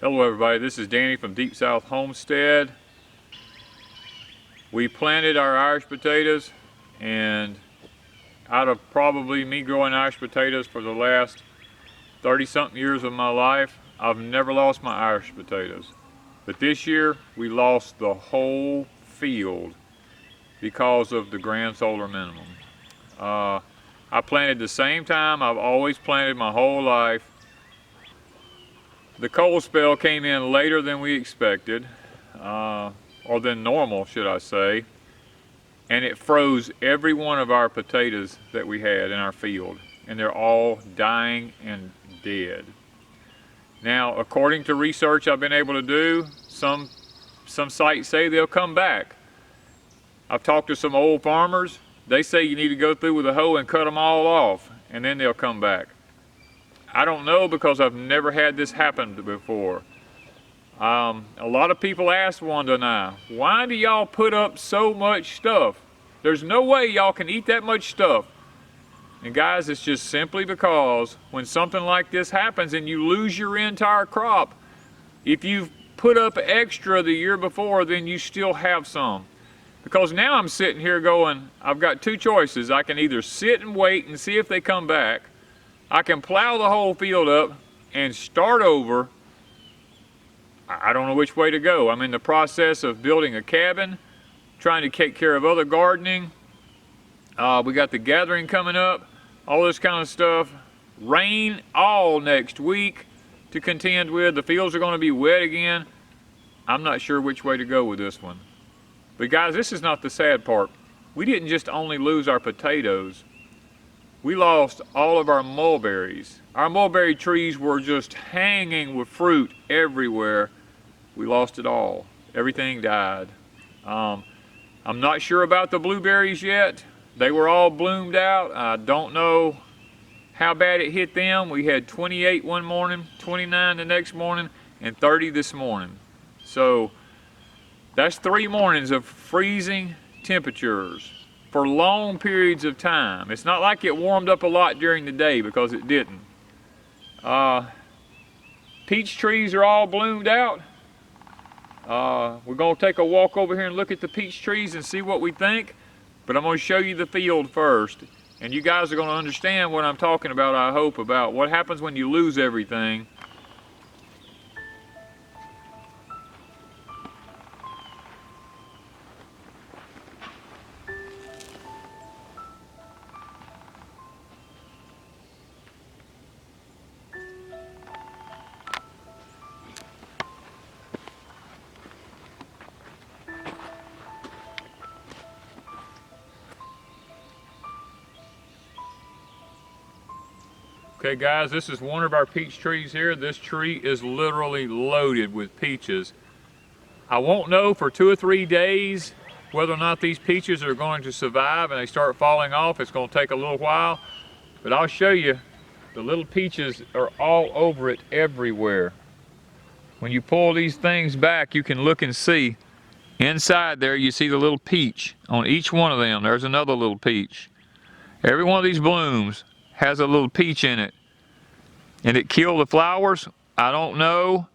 Hello everybody, this is Danny from Deep South Homestead. We planted our Irish potatoes, and out of probably me growing Irish potatoes for the last 30-something years of my life, I've never lost my Irish potatoes. But this year, we lost the whole field because of the grand solar minimum. I planted the same time I've always planted my whole life. The cold spell came in later than we expected, or than normal, should I say, and it froze every one of our potatoes that we had in our field, and they're all dying and dead. Now, according to research I've been able to do, some sites say they'll come back. I've talked to some old farmers. They say you need to go through with a hoe and cut them all off, and then they'll come back. I don't know, because I've never had this happen before. A lot of people ask Wanda and I, why do y'all put up so much stuff? There's no way y'all can eat that much stuff. And guys, it's just simply because when something like this happens and you lose your entire crop, if you've put up extra the year before, then you still have some. Because now I'm sitting here going, I've got two choices. I can either sit and wait and see if they come back. I can plow the whole field up and start over. I don't know which way to go. I'm in the process of building a cabin, trying to take care of other gardening. We got the gathering coming up, all this kind of stuff. Rain all next week to contend with. The fields are going to be wet again. I'm not sure which way to go with this one. But guys, this is not the sad part. We didn't just only lose our potatoes. We lost all of our mulberries. Our mulberry trees were just hanging with fruit everywhere. We lost it all. Everything died. I'm not sure about the blueberries yet. They were all bloomed out. I don't know how bad it hit them. We had 28 one morning, 29 the next morning, and 30 this morning. So that's 3 mornings of freezing temperatures for long periods of time. It's not like it warmed up a lot during the day, because it didn't. Peach trees are all bloomed out. We're gonna take a walk over here and look at the peach trees and see what we think. But I'm gonna show you the field first. And you guys are gonna understand what I'm talking about, I hope, about what happens when you lose everything. Okay guys, this is one of our peach trees here. This tree is literally loaded with peaches. I won't know for 2 or 3 days whether or not these peaches are going to survive and they start falling off. It's going to take a little while, but I'll show you. The little peaches are all over it everywhere. When you pull these things back, you can look and see. Inside there, you see the little peach. On each one of them, there's another little peach. Every one of these blooms has a little peach in it. And it killed the flowers. I don't know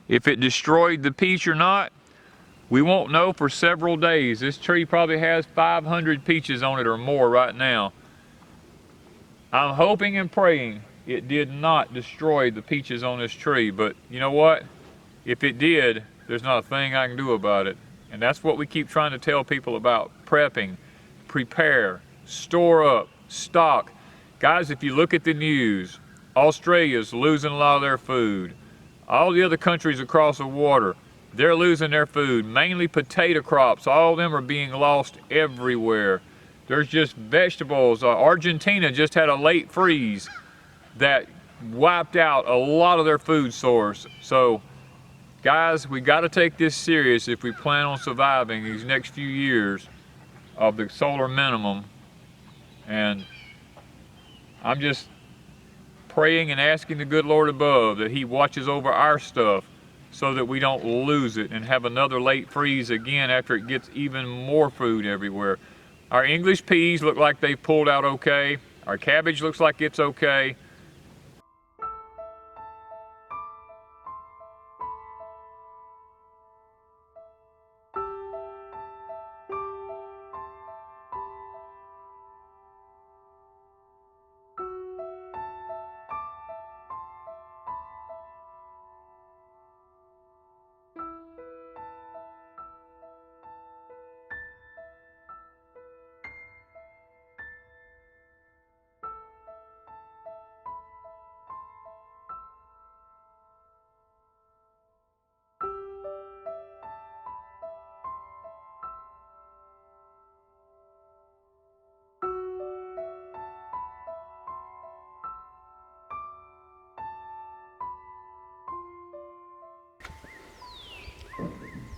if it destroyed the peach or not. We won't know for several days. This tree probably has 500 peaches on it or more right now. I'm hoping and praying it did not destroy the peaches on this tree, but you know what? If it did, there's not a thing I can do about it. And that's what we keep trying to tell people about: prepping, prepare, store up, stock. Guys, if you look at the news, Australia's losing a lot of their food. All the other countries across the water, they're losing their food. Mainly potato crops, all of them are being lost everywhere. There's just vegetables. Argentina just had a late freeze that wiped out a lot of their food source. So, guys, we got to take this serious if we plan on surviving these next few years of the solar minimum. And I'm just praying and asking the good Lord above that He watches over our stuff so that we don't lose it and have another late freeze again after it gets even more food everywhere. Our English peas look like they've pulled out okay. Our cabbage looks like it's okay.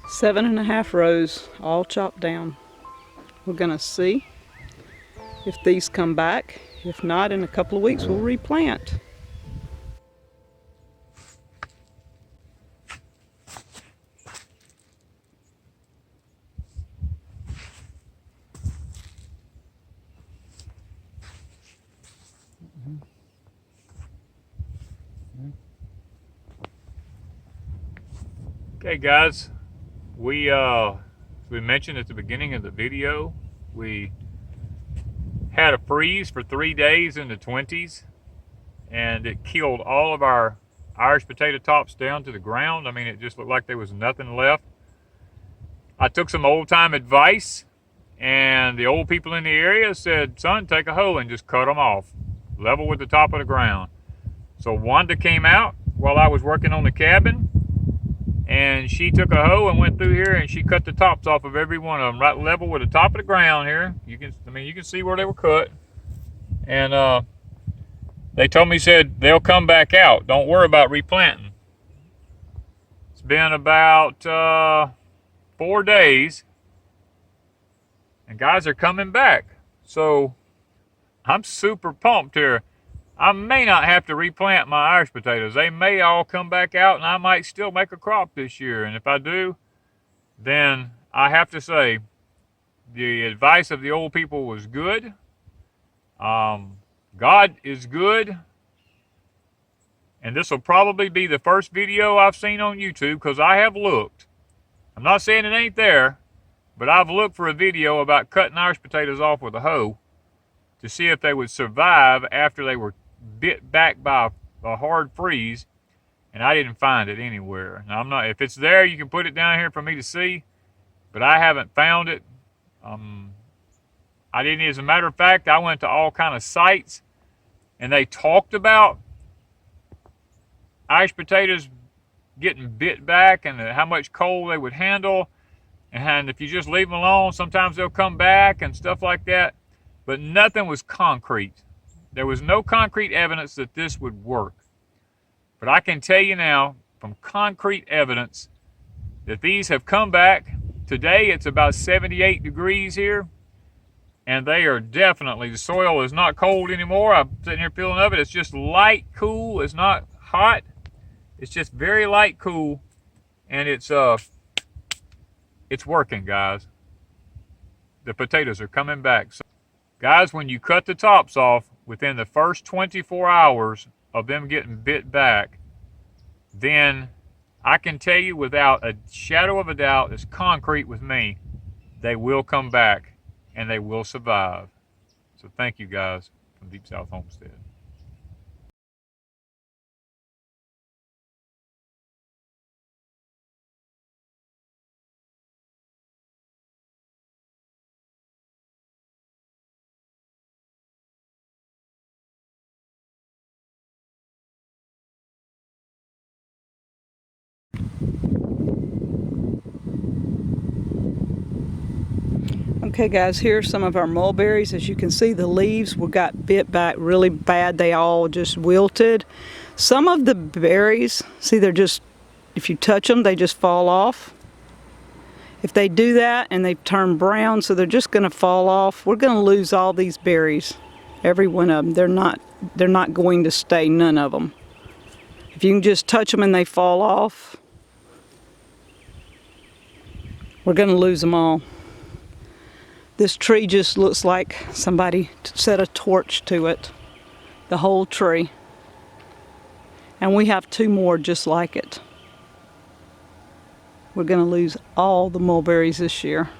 7.5 rows, all chopped down. We're gonna see if these come back. If not, in a couple of weeks we'll replant. Okay guys, we mentioned at the beginning of the video, we had a freeze for 3 days in the 20s, and it killed all of our Irish potato tops down to the ground. I mean, it just looked like there was nothing left. I took some old time advice, and the old people in the area said, son, take a hoe and just cut them off, level with the top of the ground. So Wanda came out while I was working on the cabin, and she took a hoe and went through here and she cut the tops off of every one of them, right level with the top of the ground here. You can see where they were cut. And they told me, said they'll come back out. Don't worry about replanting. It's been about 4 days, and guys are coming back. So I'm super pumped here. I may not have to replant my Irish potatoes. They may all come back out, and I might still make a crop this year. And if I do, then I have to say the advice of the old people was good. God is good. And this will probably be the first video I've seen on YouTube, because I have looked. I'm not saying it ain't there, but I've looked for a video about cutting Irish potatoes off with a hoe to see if they would survive after they were bit back by a hard freeze, and I didn't find it anywhere. Now, if it's there, you can put it down here for me to see, but I haven't found it. I didn't. As a matter of fact, I went to all kind of sites, and they talked about Irish potatoes getting bit back and how much cold they would handle, and if you just leave them alone, sometimes they'll come back and stuff like that, but nothing was concrete. There was no concrete evidence that this would work. But I can tell you now, from concrete evidence, that these have come back. Today it's about 78 degrees here, and they are definitely, the soil is not cold anymore. I'm sitting here feeling of it. It's just light, cool. It's not hot. It's just very light, cool, and it's working, guys. The potatoes are coming back. So, guys, when you cut the tops off, within the first 24 hours of them getting bit back, then I can tell you without a shadow of a doubt, it's concrete with me, they will come back and they will survive. So thank you guys from Deep South Homestead. Okay guys, here's some of our mulberries. As you can see, the leaves got bit back really bad. They all just wilted. Some of the berries, see, they're just, if you touch them, they just fall off. If they do that and they turn brown, so they're just gonna fall off, we're gonna lose all these berries. Every one of them. They're not going to stay, none of them. If you can just touch them and they fall off, we're gonna lose them all. This tree just looks like somebody set a torch to it, the whole tree. And we have 2 more just like it. We're going to lose all the mulberries this year.